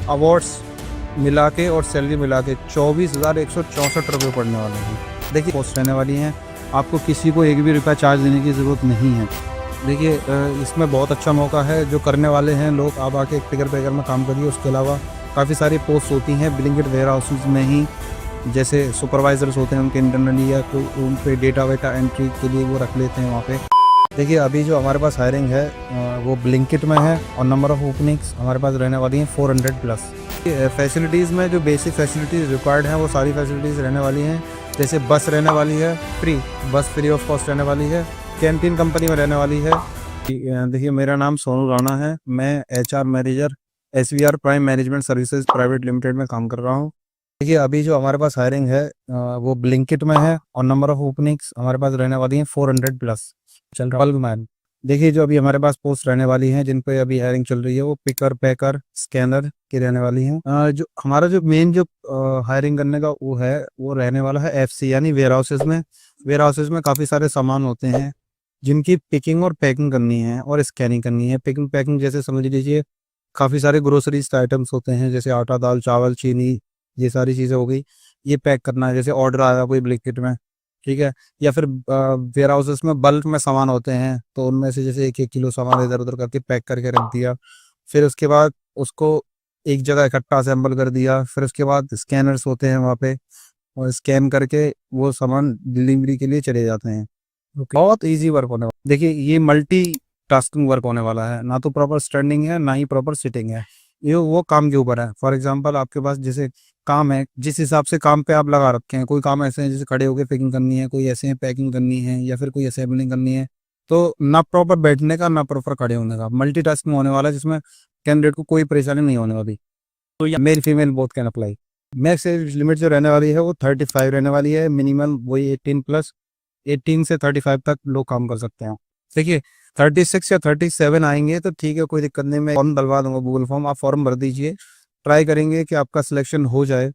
Awards मिला के और सैलरी मिला के 24,164 रुपये पड़ने वाले हैं। देखिए पोस्ट रहने वाली हैं, आपको किसी को एक भी रुपया चार्ज देने की ज़रूरत नहीं है। देखिए इसमें बहुत अच्छा मौका है, जो करने वाले हैं लोग आप आके एक पिकर पैकर में काम करिए। उसके अलावा काफ़ी सारी पोस्ट होती हैं ब्लिंकिट वेयर हाउसेज में ही, जैसे सुपरवाइजर्स होते हैं उनके इंटरनली, या कोई उन पे डेटा वेटा एंट्री के लिए वो रख लेते हैं वहाँ पे। देखिए अभी जो हमारे पास हायरिंग है वो ब्लिंकिट में है, और नंबर ऑफ़ ओपनिंग्स हमारे पास रहने वाली हैं 400 प्लस। फैसिलिटीज़ में जो बेसिक फैसिलिटीज़ रिक्वायर्ड हैं वो सारी फैसिलिटीज़ रहने वाली हैं। जैसे बस रहने वाली है फ्री, बस फ्री ऑफ कॉस्ट रहने वाली है। कैंटीन कंपनी में रहने वाली है। देखिए मेरा नाम सोनू राणा है, मैं HR manager SVR prime management services private limited में काम कर रहा हूँ। देखिए अभी जो हमारे पास हायरिंग है वो ब्लिंकिट में है, और नंबर ऑफ़ ओपनिंग्स हमारे पास रहने वाली हैं 400 प्लस चल रहा बल्क मैन। देखिए जो अभी हमारे पास पोस्ट रहने वाली हैं जिन पे अभी हायरिंग चल रही है वो पिकर पैकर स्कैनर की रहने वाली हैं। जो हमारा जो मेन जो हायरिंग करने का वो है वो रहने वाला है FC यानी वेयर हाउसेज में। वेयर हाउसेज में काफ़ी सारे सामान होते हैं जिनकी पिकिंग और पैकिंग करनी है और स्कैनिंग करनी है। पिकिंग पैकिंग जैसे समझ लीजिए काफ़ी सारे ग्रोसरीज के आइटम्स होते हैं, जैसे आटा दाल चावल चीनी, ये सारी चीज़ें हो गई। ये पैक करना है, जैसे ऑर्डर आया कोई ब्लिंकिट में, ठीक है। या फिर वेयर हाउसेस में बल्क में सामान होते हैं, तो उनमें से जैसे 1-1 किलो सामान इधर उधर करके पैक करके रख दिया। फिर उसके बाद उसको एक जगह इकट्ठा असेंबल कर दिया। फिर उसके बाद स्कैनर्स होते हैं वहाँ पे, और स्कैन करके वो सामान डिलीवरी के लिए चले जाते हैं। बहुत इजी वर्क होने वाला। देखिए ये मल्टी टास्किंग वर्क होने वाला है, ना तो प्रॉपर स्टैंडिंग है ना ही प्रॉपर सिटिंग है। ये वो काम के ऊपर है। फॉर एग्जांपल आपके पास जैसे काम है, जिस हिसाब से काम पे आप लगा रखे हैं, कोई काम ऐसे हैं जैसे खड़े होकर पैकिंग करनी है, कोई ऐसे हैं पैकिंग करनी है, या फिर कोई असेंबलिंग करनी है, तो ना प्रॉपर बैठने का ना प्रॉपर खड़े होने का, मल्टीटास्किंग होने वाला है, जिसमें कैंडिडेट को कोई परेशानी नहीं होने वाली। तो या male female both can apply. Max age limit जो रहने वाली है वो 35 रहने वाली है, मिनिमम वही 18 प्लस। 18 से 35 तक लोग काम कर सकते हैं। देखिए 36 या 37 आएंगे तो ठीक है, कोई दिक्कत नहीं, मैं फॉर्म डलवा दूंगा गूगल फॉर्म, आप फॉर्म भर दीजिए। ट्राई करेंगे कि आपका सिलेक्शन हो जाए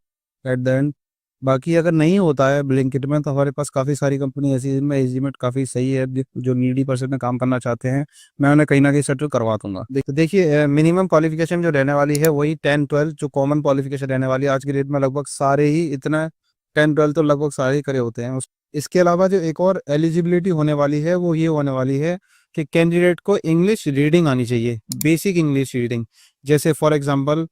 एट द एंड। बाकी अगर नहीं होता है ब्लिंकिट में तो हमारे पास काफ़ी सारी कंपनी ऐसी है जिनमें एजिमेट काफ़ी सही है, जो नीडी पर्सन में काम करना चाहते हैं, मैं उन्हें कहीं ना कहीं सेटल करवा दूंगा। देखिए मिनिमम क्वालिफिकेशन जो रहने वाली है वही 10-12 जो कॉमन क्वालिफिकेशन रहने वाली है। आज की डेट में लगभग सारे ही इतना 10-12 तो लगभग सारे ही करे होते हैं। इसके अलावा जो एक और एलिजिबिलिटी होने वाली है वो ये होने वाली है कि कैंडिडेट को इंग्लिश रीडिंग आनी चाहिए, बेसिक इंग्लिश रीडिंग। जैसे फॉर एग्जांपल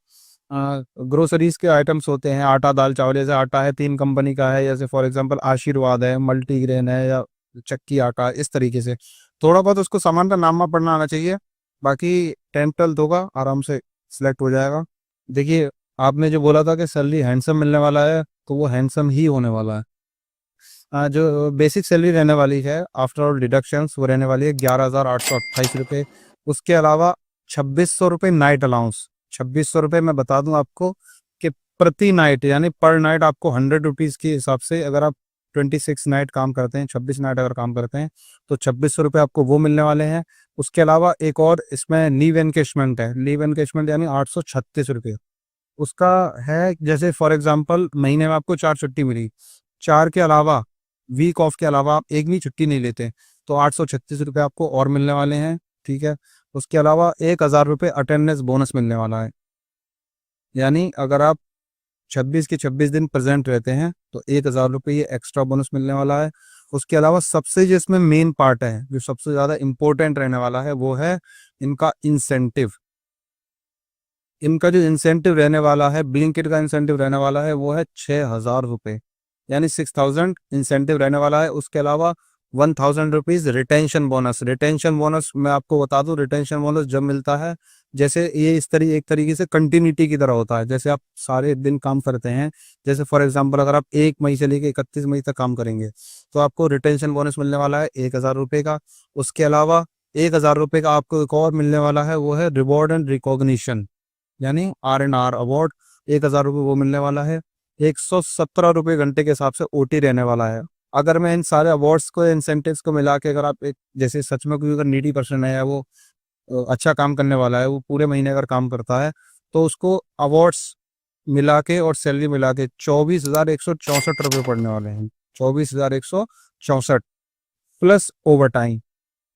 ग्रोसरीज के आइटम्स होते हैं, आटा दाल चावल, जैसे आटा है 3 कंपनी का है, जैसे फॉर एग्जांपल आशीर्वाद है, मल्टीग्रेन है, या चक्की आटा, इस तरीके से थोड़ा बहुत उसको सामान का नाम पढ़ना आना चाहिए। बाकी 10-12 होगा, आराम से सिलेक्ट हो जाएगा। देखिए आपने जो बोला था कि सैलरी हैंडसम मिलने वाला है, तो वो हैंडसम ही होने वाला है। जो बेसिक सैलरी रहने वाली है आफ्टर ऑल डिडक्शंस वो रहने वाली है 11,828 रुपये। उसके अलावा 2,600 रुपये नाइट अलाउंस। 2,600 रुपये मैं बता दूं आपको कि प्रति नाइट, यानी पर नाइट आपको 100 रुपीज़ के हिसाब से, अगर आप 26 नाइट काम करते हैं, 26 नाइट अगर काम करते हैं, तो 2,600 रुपये आपको वो मिलने वाले हैं। उसके अलावा एक और इसमें लीव एनकेशमेंट है, लीव एनकेशमेंट यानी 836 रुपये उसका है। जैसे फॉर एग्जाम्पल महीने में आपको 4 छुट्टी मिली, 4 के अलावा वीक ऑफ के अलावा आप एक भी छुट्टी नहीं लेते, तो 836 रुपये आपको और मिलने वाले हैं, ठीक है। उसके अलावा 1,000 रुपये अटेंडेंस बोनस मिलने वाला है, यानी अगर आप 26 के 26 दिन प्रेजेंट रहते हैं तो 1,000 रुपये ये एक्स्ट्रा बोनस मिलने वाला है। उसके अलावा सबसे जो इसमें मेन पार्ट है, जो सबसे ज़्यादा इंपॉर्टेंट रहने वाला है, वो है इनका इंसेंटिव। इनका जो इंसेंटिव रहने वाला है, ब्लिंकिट का इंसेंटिव रहने वाला है, वो है 6,000 रुपये, यानी 6,000 इंसेंटिव रहने वाला है। उसके अलावा 1,000 rupees retention bonus. Retention bonus मैं आपको बता दूं, रिटेंशन बोनस जब मिलता है, जैसे ये एक तरीके से कंटिन्यूटी की तरह होता है, जैसे आप सारे दिन काम करते हैं। जैसे फॉर एग्जांपल अगर आप 1 मई से लेकर 31 मई तक काम करेंगे तो आपको रिटेंशन बोनस मिलने वाला है 1,000 रुपये का। उसके अलावा 1,000 रुपये का आपको एक और मिलने वाला है, वो है रिवॉर्ड एंड रिकॉग्निशन, यानी R&R अवार्ड। 1,000 रुपये वो मिलने वाला है। 117 रुपये घंटे के हिसाब से OT रहने वाला है। अगर मैं इन सारे अवार्ड्स को, इंसेंटिव्स को मिला के, अगर आप एक जैसे सच में कोई अगर नीडी पर्सन है या वो अच्छा काम करने वाला है, वो पूरे महीने अगर काम करता है, तो उसको अवार्ड्स मिला के और सैलरी मिला के 24,164 रुपये पड़ने वाले हैं। 24,164 प्लस ओवर टाइम।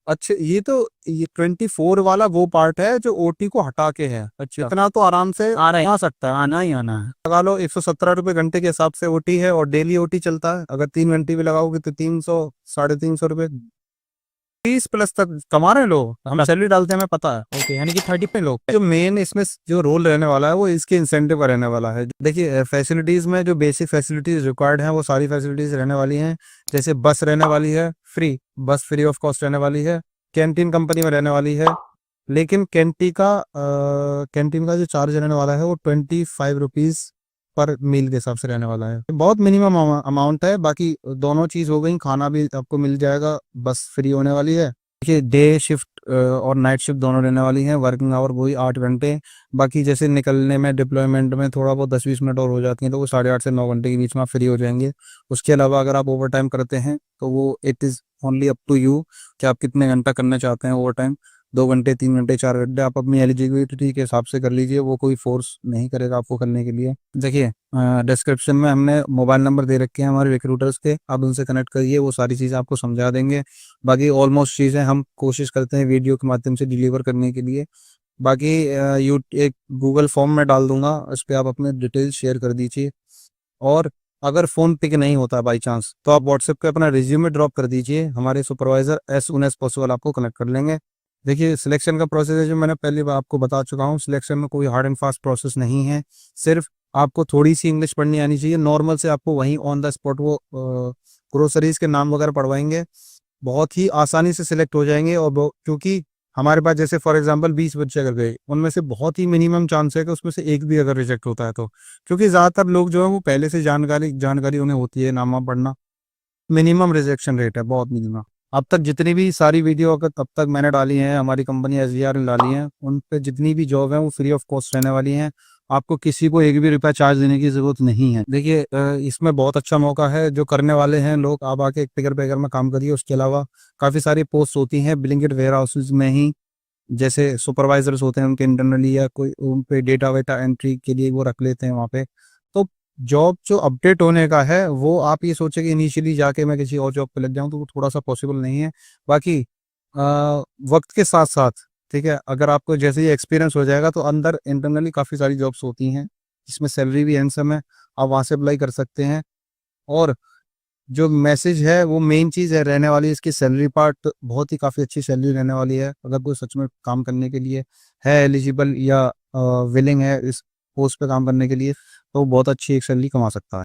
अच्छा, ये 24 वाला वो पार्ट है जो ओटी को हटा के है। अच्छा, इतना तो आराम से आ सकता है, आना ही आना है। लगा लो। 117 रुपये घंटे के हिसाब से ओटी है, और डेली ओटी चलता है। अगर 3 घंटे भी लगाओगे तो 300, 350 रुपये, 30+ तक कमा रहे हैं लोग। हम सैलरी डालते हैं, हमें पता है। ओके, यानी कि 30 पे लोग। जो मेन इसमें जो रोल रहने वाला है वो इसके इंसेंटिव का रहने वाला है। देखिए, फैसिलिटीज में जो बेसिक फैसिलिटीज रिक्वायर्ड हैं वो सारी फैसिलिटीज रहने वाली हैं। जैसे बस रहने वाली है फ्री, बस फ्री ऑफ कॉस्ट रहने वाली है। कैंटीन कंपनी में रहने वाली है, लेकिन कैंटीन का जो चार्ज रहने वाला है वो 25 रुपीज पर मील के हिसाब से रहने वाला है। बहुत मिनिमम अमाउंट है। बाकी दोनों चीज हो गई, खाना भी आपको मिल जाएगा, बस फ्री होने वाली है। देखिए, डे शिफ्ट और नाइट शिफ्ट दोनों रहने वाली हैं। वर्किंग आवर वही 8 घंटे। बाकी जैसे निकलने में डिप्लॉयमेंट में थोड़ा बहुत 10-20 मिनट और हो जाती हैं, तो वो 8:30 से 9 घंटे के बीच में आप फ्री हो जाएंगे। उसके अलावा अगर आप ओवर टाइम करते हैं तो वो it is only up to you कि आप कितने घंटा करना चाहते हैं ओवर टाइम। 2 घंटे, 3 घंटे, 4 घंटे, आप अपनी एलिजिबिलिटी के हिसाब से कर लीजिए। वो कोई फोर्स नहीं करेगा आपको करने के लिए। देखिए, डिस्क्रिप्शन में हमने मोबाइल नंबर दे रखे हैं हमारे रिक्रूटर्स के, आप उनसे कनेक्ट करिए, वो सारी चीज़ें आपको समझा देंगे। बाकी ऑलमोस्ट चीज़ें हम कोशिश करते हैं वीडियो के माध्यम से डिलीवर करने के लिए। बाकी एक गूगल फॉर्म में डाल दूंगा, उस पर आप अपने डिटेल्स शेयर कर दीजिए। और अगर फ़ोन पिक नहीं होता बाई चांस, तो आप व्हाट्सएप पे अपना रिज्यूमे ड्रॉप कर दीजिए। हमारे supervisor as soon as possible आपको कनेक्ट कर लेंगे। देखिए, सिलेक्शन का प्रोसेस है जो मैंने पहले आपको बता चुका हूँ। सिलेक्शन में कोई हार्ड एंड फास्ट प्रोसेस नहीं है। सिर्फ आपको थोड़ी सी इंग्लिश पढ़नी आनी चाहिए। नॉर्मल से आपको वहीं ऑन द स्पॉट वो ग्रोसरीज के नाम वगैरह पढ़वाएंगे। बहुत ही आसानी से सिलेक्ट हो जाएंगे। और क्योंकि हमारे पास जैसे फॉर एग्जांपल 20 बच्चे अगर गए, उनमें से बहुत ही मिनिमम चांस है कि उसमें से एक भी अगर रिजेक्ट होता है तो, क्योंकि ज़्यादातर लोग जो है वो पहले से जानकारी जानकारी उन्हें होती है नामा पढ़ना। मिनिमम रिजेक्शन रेट है, बहुत मिनिमम। अब तक जितनी भी सारी वीडियो अगर अब तक मैंने डाली हैं, हमारी कंपनी SGR ने डाली हैं, उन पे जितनी भी जॉब है वो फ्री ऑफ कॉस्ट रहने वाली हैं। आपको किसी को एक भी रुपया चार्ज देने की जरूरत नहीं है। देखिए, इसमें बहुत अच्छा मौका है। जो करने वाले हैं लोग, आप आके एक पिकर पैकर में काम करिए। उसके अलावा काफ़ी सारी पोस्ट होती हैं ब्लिंकिट वेयर हाउसेज में ही, जैसे सुपरवाइजर्स होते हैं उनके इंटरनली, या कोई उन पे डेटा वेटा एंट्री के लिए वो रख लेते हैं वहाँ पे। तो जॉब जो अपडेट होने का है, वो आप ये सोचे कि इनिशियली जाके मैं किसी और जॉब पे लग जाऊं, तो वो थोड़ा सा पॉसिबल नहीं है। बाकी वक्त के साथ साथ, ठीक है, अगर आपको जैसे ही एक्सपीरियंस हो जाएगा तो अंदर इंटरनली काफ़ी सारी जॉब्स होती हैं जिसमें सैलरी भी हैंडसम है, आप वहाँ से अप्लाई कर सकते हैं। और जो मैसेज है वो मेन चीज़ है रहने वाली, इसकी सैलरी पार्ट बहुत ही काफ़ी अच्छी सैलरी रहने वाली है। अगर कोई सच में काम करने के लिए है एलिजिबल या विलिंग है इस पोस्ट पे काम करने के लिए, तो बहुत अच्छी एक सैलरी कमा सकता है।